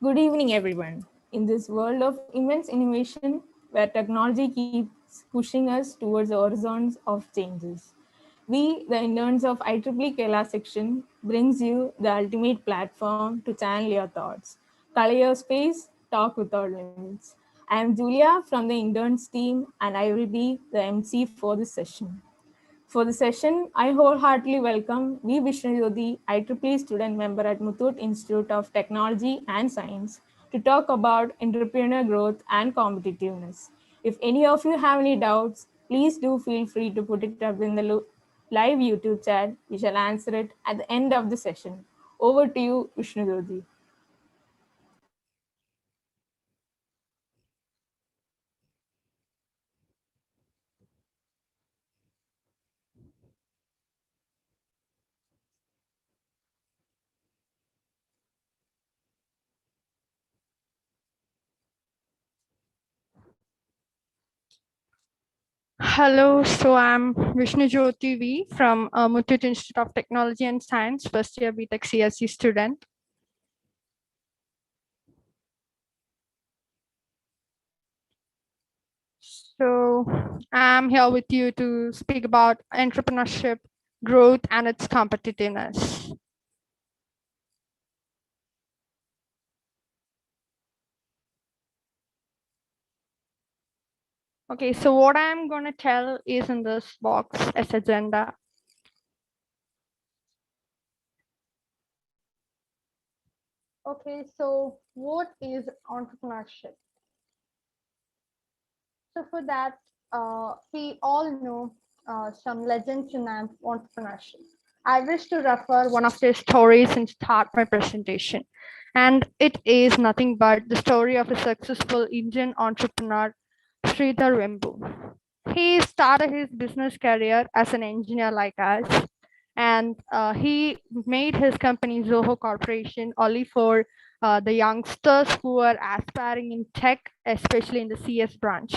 Good evening, everyone. In this world of immense innovation, where technology keeps pushing us towards the horizons of changes, we, the interns of IEEE Kerala Section, brings you the ultimate platform to channel your thoughts. Color your space, talk without limits. I am Julia from the interns team, and I will be the MC for this session. For the session, I wholeheartedly welcome V. Vishnujyoti, IEEE student member at Muthoot Institute of Technology and Science, to talk about entrepreneur growth and competitiveness. If any of you have any doubts, please do feel free to put it up in the live YouTube chat. We shall answer it at the end of the session. Over to you, Vishnujyoti. Hello, so I'm Vishnu Jyoti V from Muthoot Institute of Technology and Science, first year BTech CSE student. So I'm here with you to speak about entrepreneurship, growth, and its competitiveness. Okay, so what I'm going to tell is in this box as agenda. Okay, so what is entrepreneurship? So for that, we all know some legends in entrepreneurship. I wish to refer one of their stories and start my presentation. And it is nothing but the story of a successful Indian entrepreneur, Sridhar Vembu. He started his business career as an engineer like us, and he made his company Zoho Corporation only for the youngsters who are aspiring in tech, especially in the CS branch.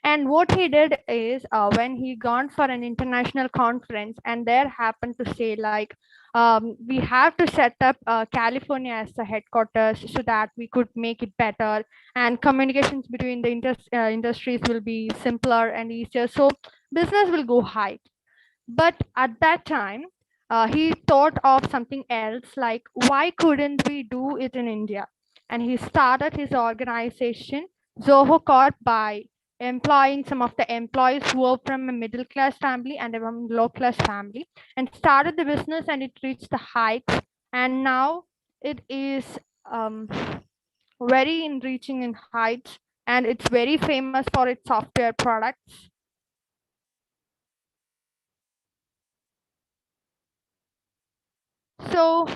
And what he did is when he gone for an international conference and there happened to say like we have to set up California as the headquarters so that we could make it better and communications between the industries will be simpler and easier, so business will go high. But at that time, he thought of something else, like why couldn't we do it in India? And he started his organization, Zoho Corp, by employing some of the employees who were from a middle class family and a low class family, and started the business, and it reached the heights. And now it is very in reaching in heights, and it's very famous for its software products. So,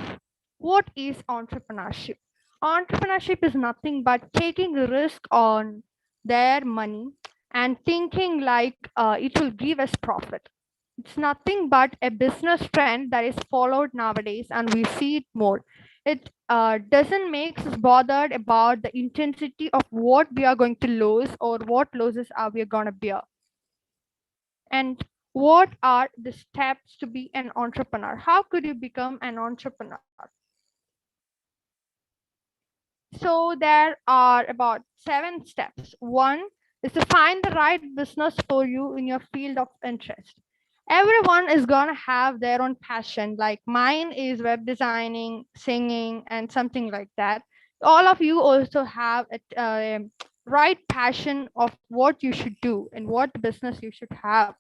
what is entrepreneurship? Entrepreneurship is nothing but taking a risk on their money and thinking like it will give us profit. It's nothing but a business trend that is followed nowadays, and we see it more. It doesn't make us bothered about the intensity of what we are going to lose or what losses are we going to bear. And what are the steps to be an entrepreneur? How could you become an entrepreneur? So there are about 7 steps. One is to find the right business for you in your field of interest. Everyone is going to have their own passion. Like mine is web designing, singing, and something like that. All of you also have a right passion of what you should do and what business you should have.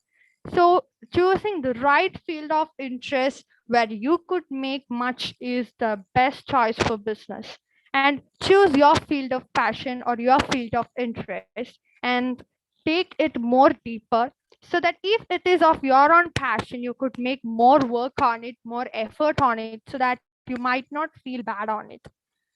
So choosing the right field of interest where you could make much is the best choice for business. And choose your field of passion or your field of interest and take it more deeper, so that if it is of your own passion, you could make more work on it, more effort on it, so that you might not feel bad on it.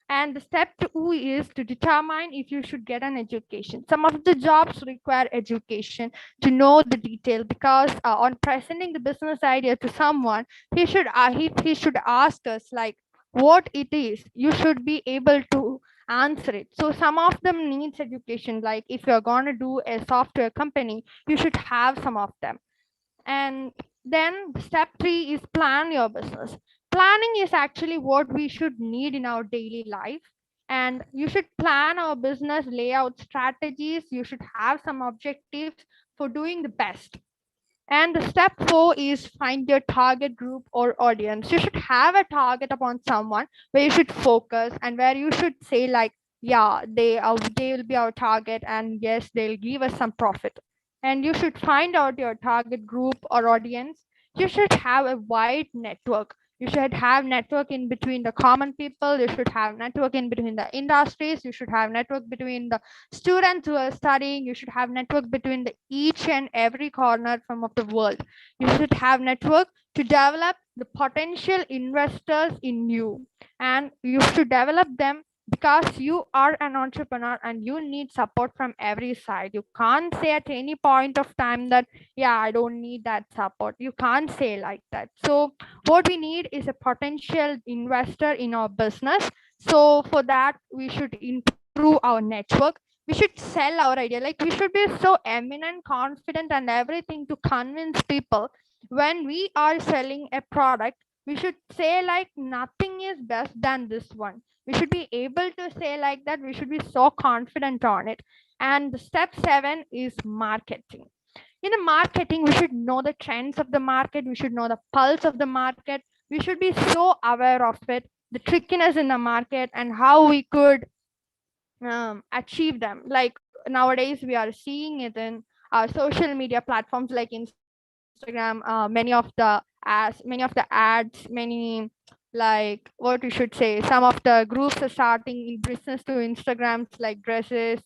And the step 2 is to determine if you should get an education. Some of the jobs require education to know the detail, because on presenting the business idea to someone, he should ask us like what it is. You should be able to answer it. So some of them needs education. Like if you're going to do a software company, you should have some of them. And then step 3 is plan your business. Planning is actually what we should need in our daily life. And you should plan our business layout strategies. You should have some objectives for doing the best. And the step 4 is find your target group or audience. You should have a target upon someone where you should focus and where you should say like, yeah, they will be our target, and yes, they'll give us some profit. And you should find out your target group or audience. You should have a wide network. You should have network in between the common people. You should have network in between the industries. You should have network between the students who are studying. You should have network between the each and every corner from of the world. You should have network to develop the potential investors in you, and you should develop them because you are an entrepreneur and you need support from every side. You can't say at any point of time that, yeah, I don't need that support. You can't say like that. So what we need is a potential investor in our business. So for that, we should improve our network. We should sell our idea. Like, we should be so eminent, confident, and everything to convince people. When we are selling a product, we should say like nothing is best than this one. We should be able to say like that. We should be so confident on it. And the step 7 is marketing. In the marketing, we should know the trends of the market. We should know the pulse of the market. We should be so aware of it, the trickiness in the market, and how we could achieve them. Like nowadays we are seeing it in social media platforms like Instagram. Many of the ads, many, like, what we should say, some of the groups are starting in business to Instagrams, like dresses,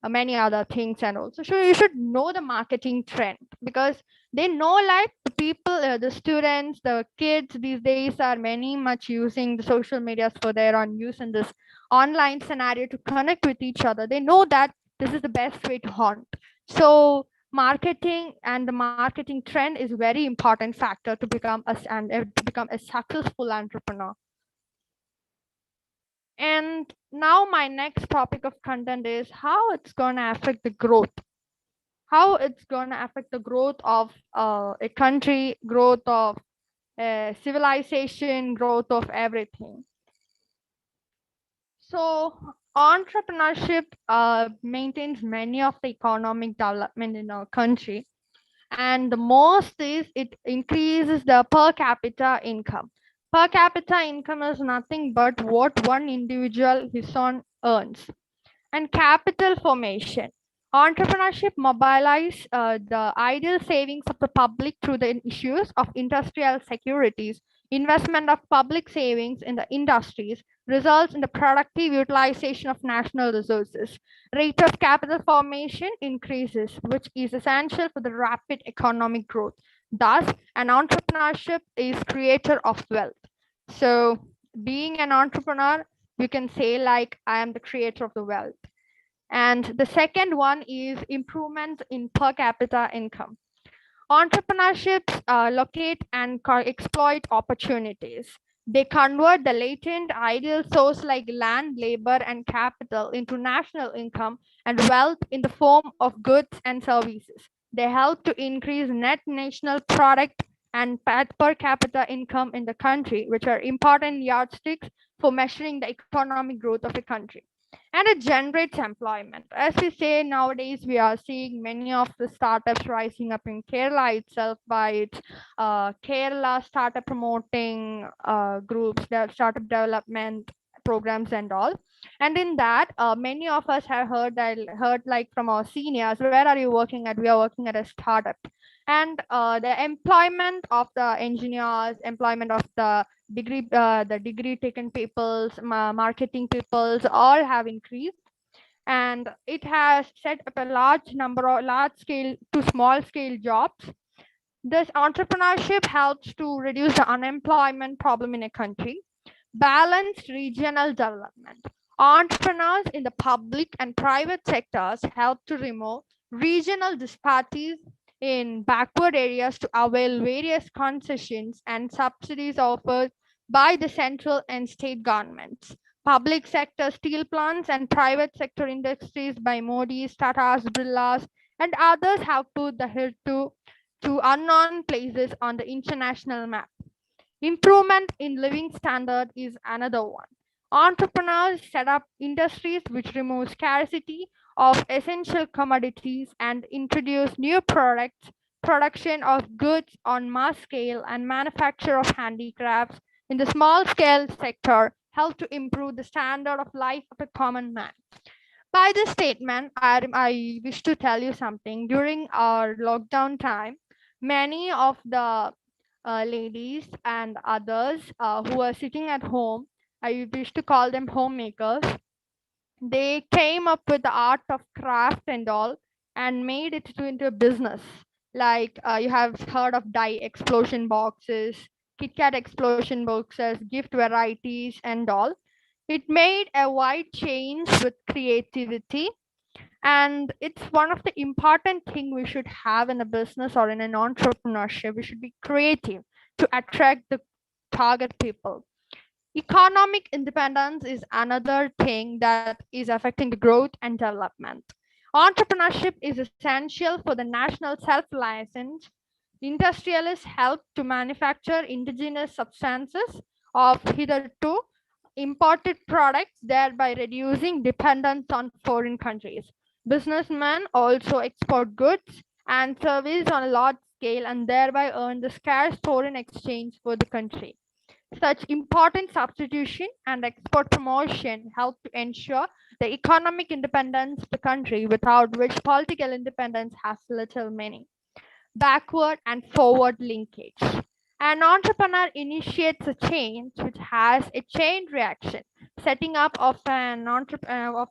many other things. And also, so you should know the marketing trend, because they know, like, the people, the students, the kids these days are many much using the social medias for their own use in this online scenario to connect with each other. They know that this is the best way to hunt. So marketing and the marketing trend is very important factor to become a successful entrepreneur. And now my next topic of content is how it's going to affect the growth. How it's going to affect the growth of a country, growth of civilization, growth of everything. So entrepreneurship maintains many of the economic development in our country, and the most is it increases the per capita income. Per capita income is nothing but what one individual his own earns. And capital formation. Entrepreneurship mobilize the ideal savings of the public through the issues of industrial securities. Investment of public savings in the industries results in the productive utilization of national resources. Rate of capital formation increases, which is essential for the rapid economic growth. Thus, an entrepreneurship is creator of wealth. So, being an entrepreneur, you can say like, I am the creator of the wealth. And the second one is improvement in per capita income. Entrepreneurships locate and exploit opportunities. They convert the latent ideal source like land, labor, and capital into national income and wealth in the form of goods and services. They help to increase net national product and per capita income in the country, which are important yardsticks for measuring the economic growth of a country. And it generates employment. As we say nowadays, we are seeing many of the startups rising up in Kerala itself by its Kerala startup promoting groups, their startup development programs and all. And in that, many of us have heard like from our seniors, where are you working at? We are working at a startup. And the employment of the engineers, employment of the degree taken peoples, marketing peoples, all have increased. And it has set up a large number of large scale to small scale jobs. This entrepreneurship helps to reduce the unemployment problem in a country. Balanced regional development. Entrepreneurs in the public and private sectors help to remove regional disparities in backward areas to avail various concessions and subsidies offered by the central and state governments. Public sector steel plants and private sector industries by Modi's, Tata's, Birla's, and others have put the hill to unknown places on the international map. Improvement in living standard is another one. Entrepreneurs set up industries which remove scarcity of essential commodities and introduce new products, production of goods on mass scale, and manufacture of handicrafts in the small scale sector help to improve the standard of life of a common man. By this statement, I wish to tell you something. During our lockdown time, many of the ladies and others who are sitting at home, I wish to call them homemakers, they came up with the art of craft and all and made it into a business. Like you have heard of dye explosion boxes, Kit Kat explosion boxes, gift varieties, and all. It made a wide change with creativity, and it's one of the important thing we should have in a business or in an entrepreneurship. We should be creative to attract the target people. Economic independence is another thing that is affecting the growth and development. Entrepreneurship is essential for the national self-reliance. Industrialists help to manufacture indigenous substances of hitherto imported products, thereby reducing dependence on foreign countries. Businessmen also export goods and services on a large scale and thereby earn the scarce foreign exchange for the country. Such important substitution and export promotion help to ensure the economic independence of the country, without which political independence has little meaning. Backward and forward linkage. An entrepreneur initiates a change which has a chain reaction. Setting up of an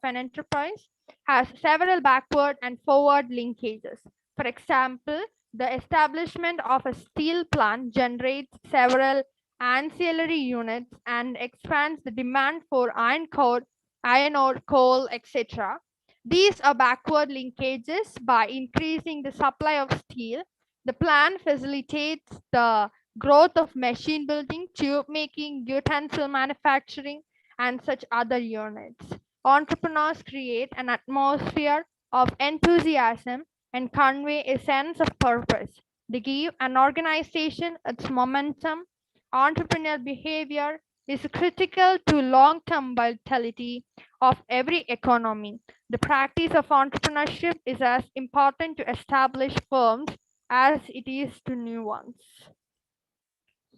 enterprise has several backward and forward linkages. For example, the establishment of a steel plant generates several ancillary units and expands the demand for iron ore, coal, etc. These are backward linkages. By increasing the supply of steel, the plan facilitates the growth of machine building, tube making, utensil manufacturing, and such other units. Entrepreneurs create an atmosphere of enthusiasm and convey a sense of purpose. They give an organization its momentum. Entrepreneurial behavior is critical to long term vitality of every economy. The practice of entrepreneurship is as important to established firms as it is to new ones.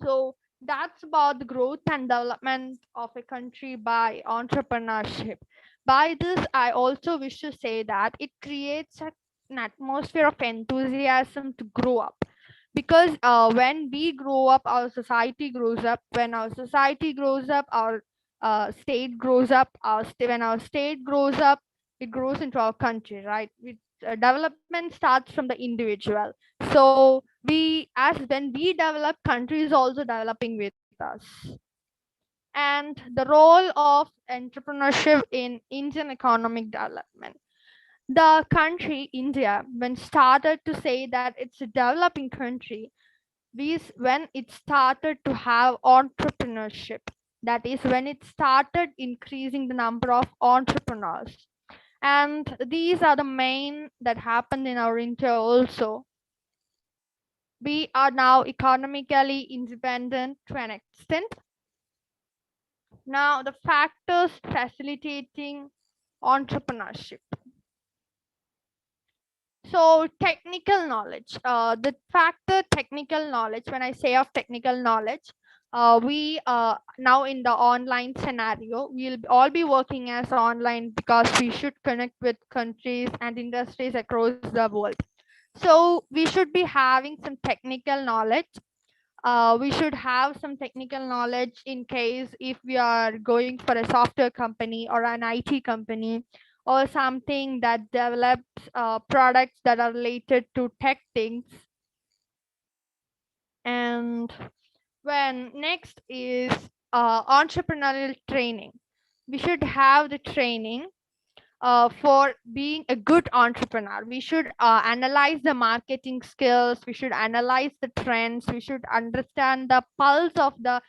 So that's about the growth and development of a country by entrepreneurship. By this, I also wish to say that it creates an atmosphere of enthusiasm to grow up. Because when we grow up, our society grows up. When our society grows up, our state grows up. When our state grows up, it grows into our country, right? Development starts from the individual. So we, as when we develop, country is also developing with us. And the role of entrepreneurship in Indian economic development. The country India, when started to say that it's a developing country, when it started to have entrepreneurship, that is when it started increasing the number of entrepreneurs. And these are the main that happened in our India also. We are now economically independent to an extent. Now, the factors facilitating entrepreneurship. So, technical knowledge. The factor technical knowledge, when I say of technical knowledge, we now in the online scenario, we'll all be working as online because we should connect with countries and industries across the world. So, we should be having some technical knowledge. We should have some technical knowledge in case if we are going for a software company or an IT company or something that develops products that are related to tech things. And when next is entrepreneurial training. We should have the training for being a good entrepreneur. We should analyze the marketing skills. We should analyze the trends. We should understand the pulse of the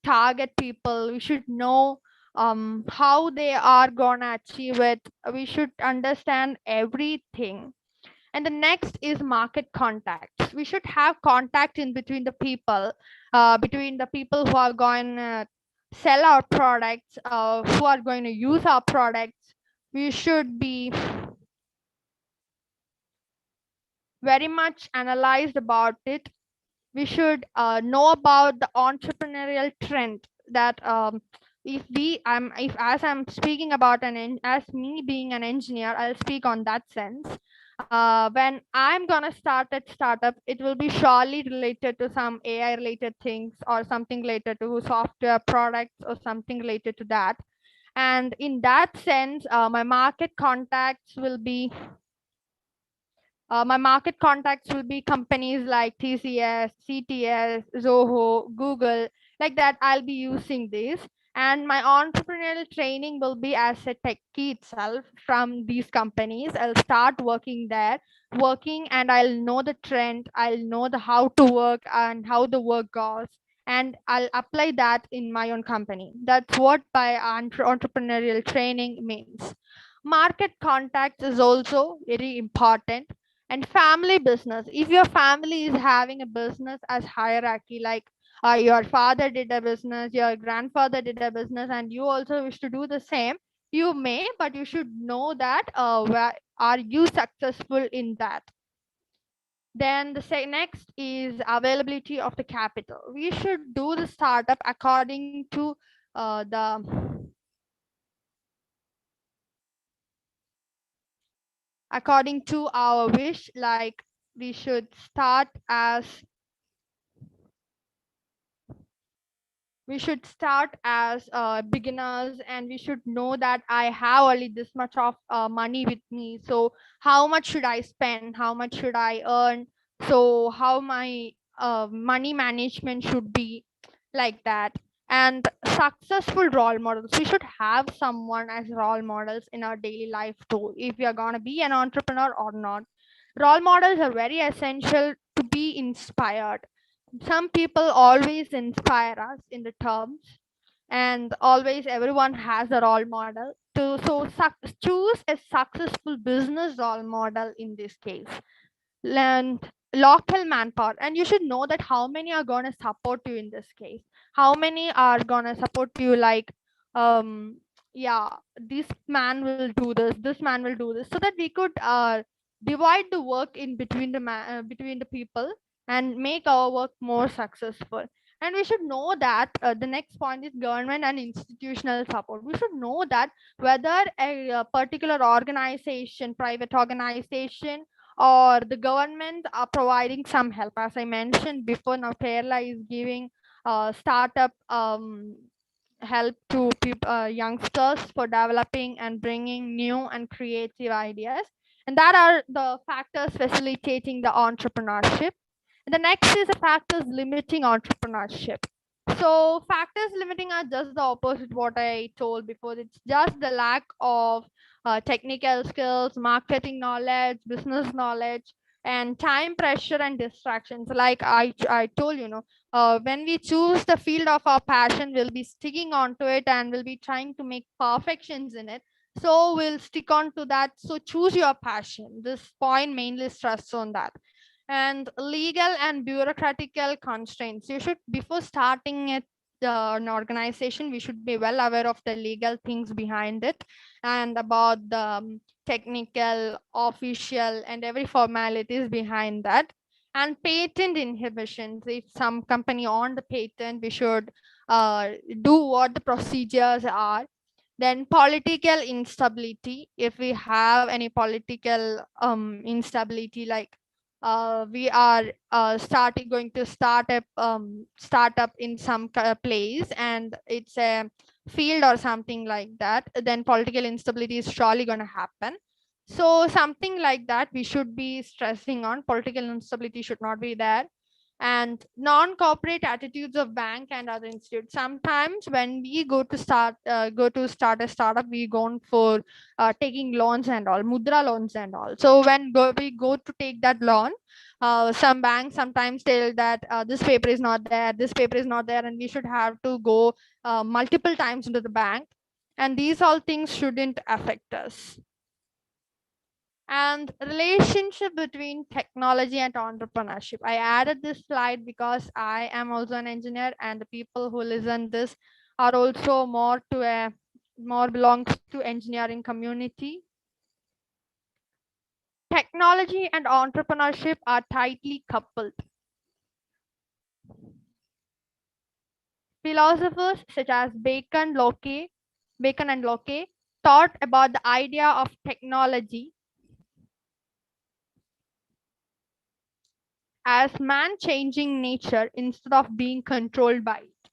target people. We should know how they are going to achieve it. We should understand everything. And the next is market contacts. We should have contact in between the people who are going sell our products, who are going to use our products. We should be very much analyzed about it. We should know about the entrepreneurial trend that, if as I'm speaking about as me being an engineer, I'll speak on that sense. When I'm gonna start a startup, it will be surely related to some AI related things, or something related to software products, or something related to that. And in that sense, my market contacts will be companies like TCS, CTS, Zoho, Google, like that. I'll be using this. And my entrepreneurial training will be as a techie itself from these companies. I'll start working there, and I'll know the trend, I'll know the how to work and how the work goes, and I'll apply that in my own company. That's what by entrepreneurial training means. Market contacts is also very important. And family business, if your family is having a business as hierarchy, like your father did a business, your grandfather did a business, and you also wish to do the same, you may, but you should know that, are you successful in that. Then the next is availability of the capital. We should do the startup according to our wish. Like, we should start as beginners, and we should know that I have only this much of money with me. So how much should I spend, how much should I earn, so how my money management should be, like that. And successful role models, we should have someone as role models in our daily life too, if we are going to be an entrepreneur or not. Role models are very essential to be inspired. Some people always inspire us in the terms, and always everyone has a role model to, so choose a successful business role model in this case. And local manpower, and you should know that how many are going to support you in this case, how many are going to support you, like, um yeah, this man will do this man will do this, so that we could divide the work in between between the people, and make our work more successful. And we should know that, the next point is government and institutional support. We should know that whether a particular organization, private organization, or the government are providing some help. As I mentioned before, now Kerala is giving startup help to youngsters for developing and bringing new and creative ideas. And that are the factors facilitating the entrepreneurship. And the next is the factors limiting entrepreneurship. So factors limiting are just the opposite what I told before. It's just the lack of technical skills, marketing knowledge, business knowledge, and time pressure and distractions. Like I told you, when we choose the field of our passion, we'll be sticking onto it, and we'll be trying to make perfections in it. So we'll stick on to that. So choose your passion. This point mainly stress on that. And legal and bureaucratical constraints, you should, before starting it, an organization, we should be well aware of the legal things behind it, and about the technical, official, and every formalities behind that. And patent inhibitions, if some company on the patent, we should do what the procedures are. Then political instability, if we have any political instability, like we are going to start up startup in some place, and it's a field or something like that, then political instability is surely going to happen. So something like that we should be stressing on. Political instability should not be there. And non-corporate attitudes of bank and other institutes, sometimes when we go to start a startup, we go for taking loans and all, mudra loans and all. So when we go to take that loan, some banks sometimes tell that this paper is not there, this paper is not there, and we should have to go multiple times into the bank. And these all things shouldn't affect us. And relationship between technology and entrepreneurship, I added this slide because I am also an engineer, and the people who listen this are also more belongs to engineering community. Technology and entrepreneurship are tightly coupled. Philosophers such as Bacon and Locke thought about the idea of technology as man changing nature instead of being controlled by it.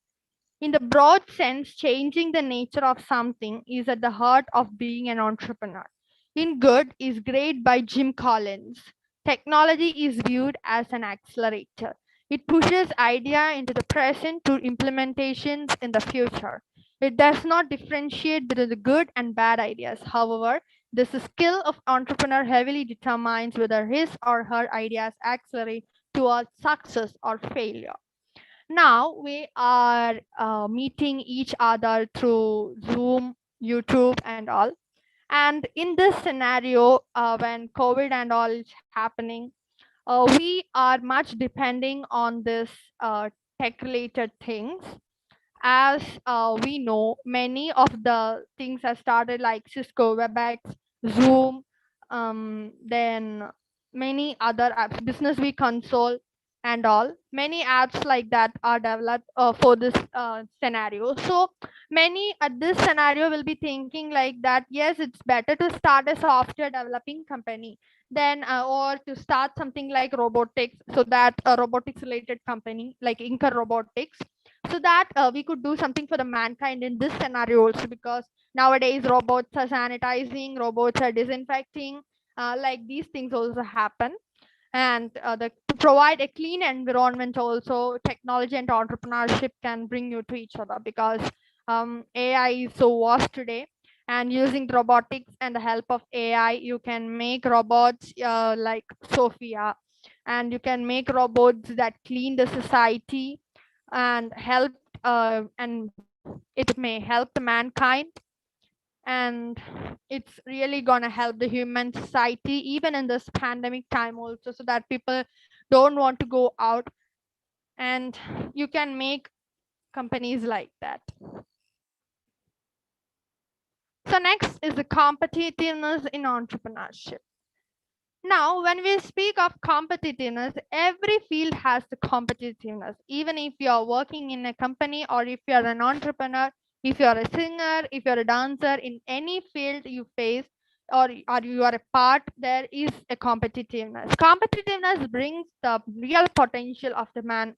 In the broad sense, changing the nature of something is at the heart of being an entrepreneur. In Good is Great by Jim Collins, technology is viewed as an accelerator. It pushes idea into the present to implementations in the future. It does not differentiate between the good and bad ideas. However, the skill of entrepreneur heavily determines whether his or her ideas accelerate towards success or failure. Now we are meeting each other through Zoom, YouTube, and all. And in this scenario, when COVID and all is happening, we are much depending on this tech related things. As we know, many of the things have started like Cisco, WebEx, Zoom, then many other apps, Business Week Console, and all. Many apps like that are developed for this scenario. So many at this scenario will be thinking like that. Yes, it's better to start a software developing company then or to start something like robotics, so that a robotics related company like Inca Robotics, so that we could do something for the mankind in this scenario also, because nowadays robots are sanitizing, robots are disinfecting, like these things also happen. And to provide a clean environment also, technology and entrepreneurship can bring you to each other, because AI is so vast today, and using robotics and the help of AI you can make robots like Sophia, and you can make robots that clean the society and help and it may help the mankind, and it's really gonna help the human society even in this pandemic time also, so that people don't want to go out, and you can make companies like that. So next is the competitiveness in entrepreneurship. Now, when we speak of competitiveness, every field has the competitiveness. Even if you are working in a company, or if you are an entrepreneur, if you are a singer, if you are a dancer, in any field you face, or you are a part, there is a competitiveness. Competitiveness brings the real potential of the man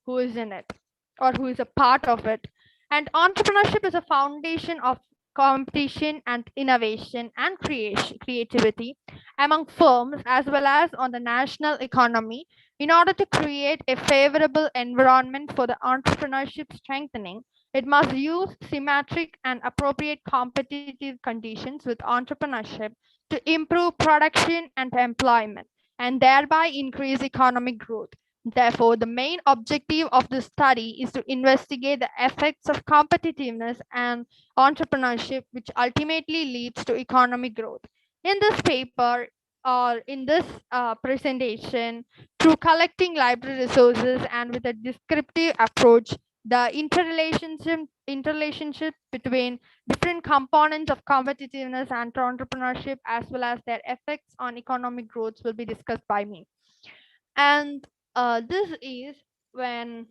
who is in it, or who is a part of it. And entrepreneurship is a foundation of competition and innovation and creativity among firms as well as on the national economy. In order to create a favorable environment for the entrepreneurship strengthening, it must use symmetric and appropriate competitive conditions with entrepreneurship to improve production and employment and thereby increase economic growth. Therefore, the main objective of this study is to investigate the effects of competitiveness and entrepreneurship, which ultimately leads to economic growth. In this paper, or in this presentation, through collecting library resources and with a descriptive approach, the interrelationship between different components of competitiveness and entrepreneurship, as well as their effects on economic growth, will be discussed by me. And this is when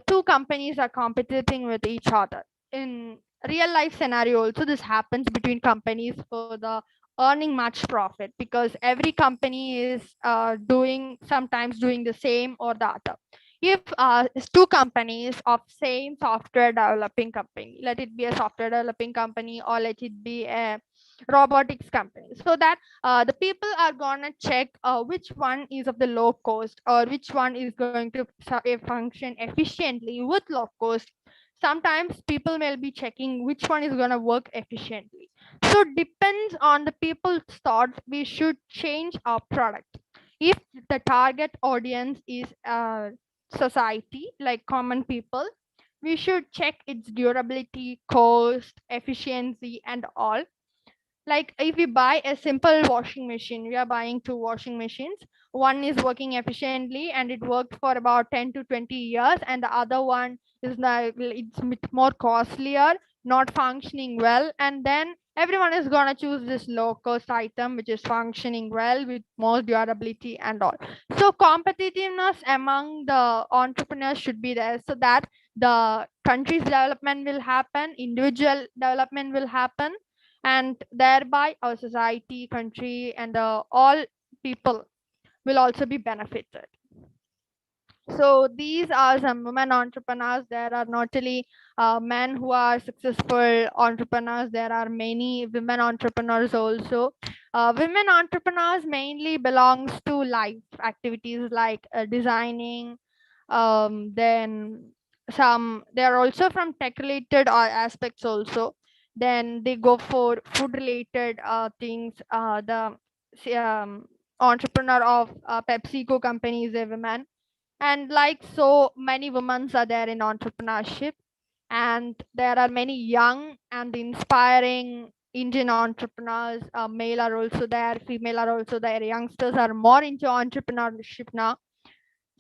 two companies are competing with each other. In real life scenario also, this happens between companies for the earning much profit, because every company is sometimes doing the same or the other. If it's two companies of same software developing company, let it be a software developing company or let it be a robotics company, so that the people are gonna check which one is of the low cost, or which one is going to function efficiently with low cost. Sometimes people may be checking which one is going to work efficiently. So depends on the people's thoughts, we should change our product. If the target audience is society, like common people, we should check its durability, cost, efficiency, and all. Like if we buy a simple washing machine, we are buying two washing machines. One is working efficiently and it worked for about 10 to 20 years, and the other one is like it's bit more costlier, not functioning well, and then everyone is going to choose this low cost item which is functioning well with more durability and all. So competitiveness among the entrepreneurs should be there, so that the country's development will happen, individual development will happen, and thereby our society, country, and all people will also be benefited. So these are some women entrepreneurs. There are not only men who are successful entrepreneurs, there are many women entrepreneurs also. Women entrepreneurs mainly belongs to life activities like designing, then some they are also from tech related aspects also. Then they go for food related things. The entrepreneur of PepsiCo company is a woman, and like so many women are there in entrepreneurship, and there are many young and inspiring Indian entrepreneurs. Male are also there, female are also there, youngsters are more into entrepreneurship now.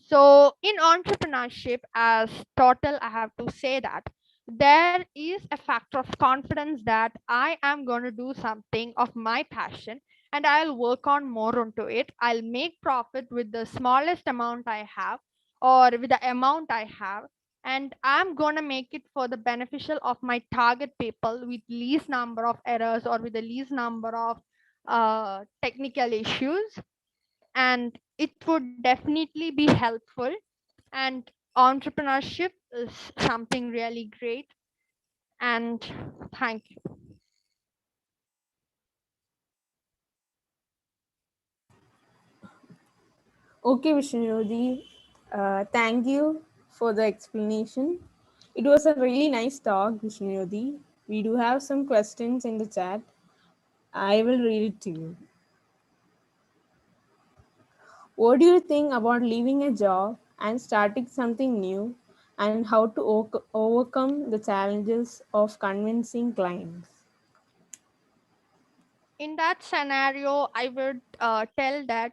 So in entrepreneurship as total, I have to say that there is a factor of confidence that I am going to do something of my passion, and I'll work on more onto it. I'll make profit with the smallest amount I have, or with the amount I have, and I'm going to make it for the beneficial of my target people with least number of errors or with the least number of technical issues, and it would definitely be helpful. And entrepreneurship is something really great. And thank you. Okay, Vishnuyodhi, thank you for the explanation. It was a really nice talk, Vishnuyodhi. We do have some questions in the chat. I will read it to you. What do you think about leaving a job and starting something new, and how to overcome the challenges of convincing clients? In that scenario, I would tell that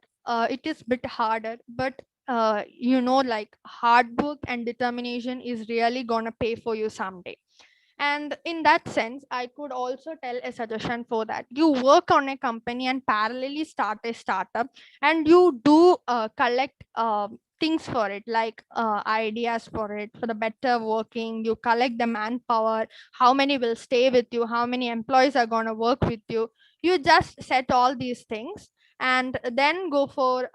it is bit harder, but like hard work and determination is really gonna pay for you someday. And in that sense, I could also tell a suggestion for that. You work on a company and parallelly start a startup, and you do collect things for it, like ideas for it, for the better working. You collect the manpower, how many will stay with you, how many employees are going to work with you. You just set all these things and then go for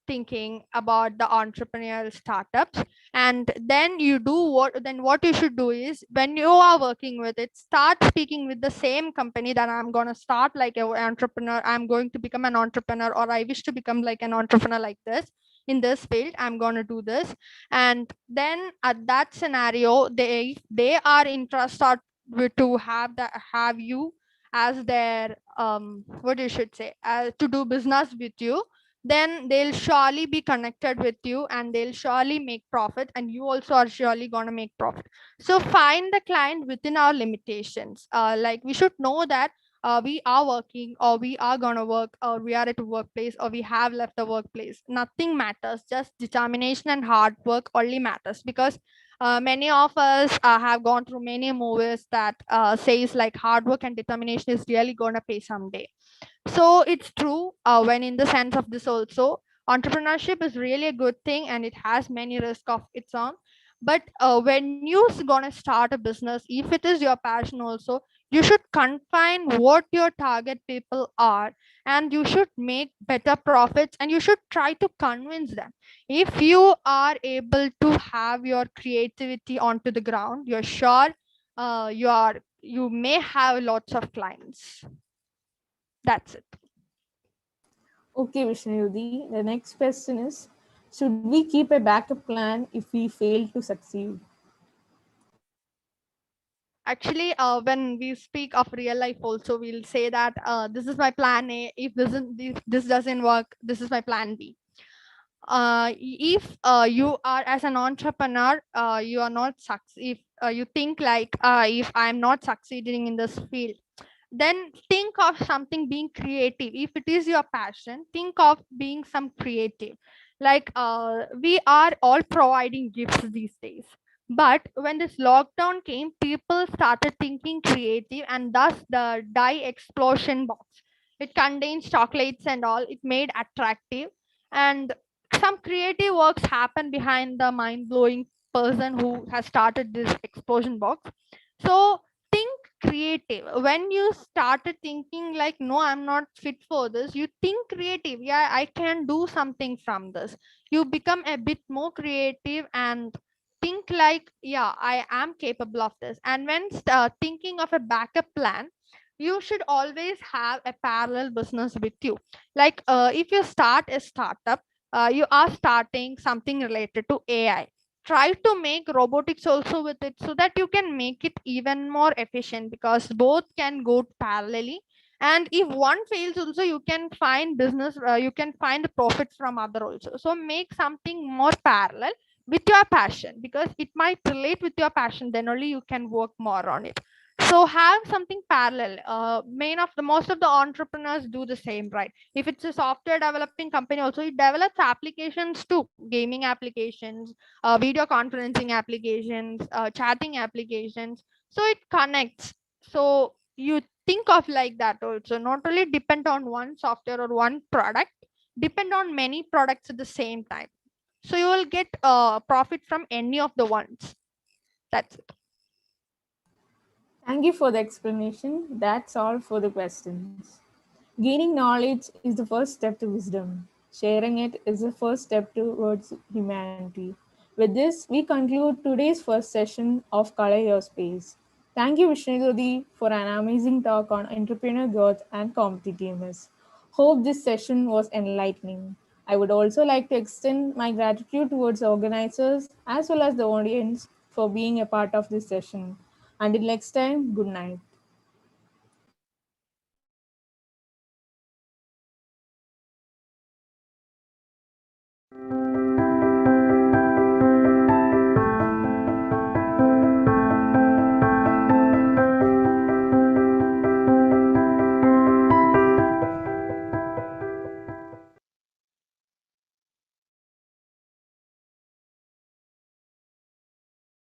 thinking about the entrepreneurial startups. And then you do what you should do is, when you are working with it, start speaking with the same company that I'm going to start like an entrepreneur, I'm going to become an entrepreneur, or I wish to become like an entrepreneur like this in this field, I'm going to do this. And then at that scenario, they are interested to have you as their what you should say, to do business with you, then they'll surely be connected with you and they'll surely make profit, and you also are surely going to make profit. So find the client within our limitations. Like we should know that we are working, or we are going to work, or we are at a workplace, or we have left the workplace. Nothing matters, just determination and hard work only matters. Because many of us have gone through many movies that says like hard work and determination is really going to pay someday. So it's true, when in the sense of this also, entrepreneurship is really a good thing and it has many risks of its own. But when you're gonna start a business, if it is your passion also, you should confine what your target people are, and you should make better profits, and you should try to convince them. If you are able to have your creativity onto the ground, you're sure you may have lots of clients. That's it. Okay, Vishnuyodhi, the next question is, should we keep a backup plan if we fail to succeed? Actually, when we speak of real life also, we'll say that this is my plan A. If this doesn't work, this is my plan B. If you are as an entrepreneur, you are not if you think like, if I'm not succeeding in this field, then think of something being creative. If it is your passion, think of being some creative. Like we are all providing gifts these days, but when this lockdown came, people started thinking creative, and thus the dye explosion box. It contains chocolates and all. It made attractive, and some creative works happen behind the mind blowing person who has started this explosion box. So think creative. When you started thinking like, no, I'm not fit for this, you think creative. Yeah, I can do something from this. You become a bit more creative and think like, yeah, I am capable of this. And when thinking of a backup plan, you should always have a parallel business with you. Like if you start a startup, you are starting something related to AI. Try to make robotics also with it, so that you can make it even more efficient, because both can go parallelly. And if one fails also, you can find business, you can find the profit from other also. So make something more parallel with your passion, because it might relate with your passion, then only you can work more on it. So have something parallel. Main of the most of the entrepreneurs do the same, right? If it's a software developing company also, it develops applications too, gaming applications, video conferencing applications, chatting applications. So it connects. So you think of like that also, not only depend on one software or one product, depend on many products at the same time. So you will get profit from any of the ones. That's it. Thank you for the explanation. That's all for the questions. Gaining knowledge is the first step to wisdom. Sharing it is the first step towards humanity. With this, we conclude today's first session of Color Your Space. Thank you, Vishnudodi, for an amazing talk on entrepreneur growth and competitiveness. Hope this session was enlightening. I would also like to extend my gratitude towards organizers as well as the audience for being a part of this session. Until next time, good night.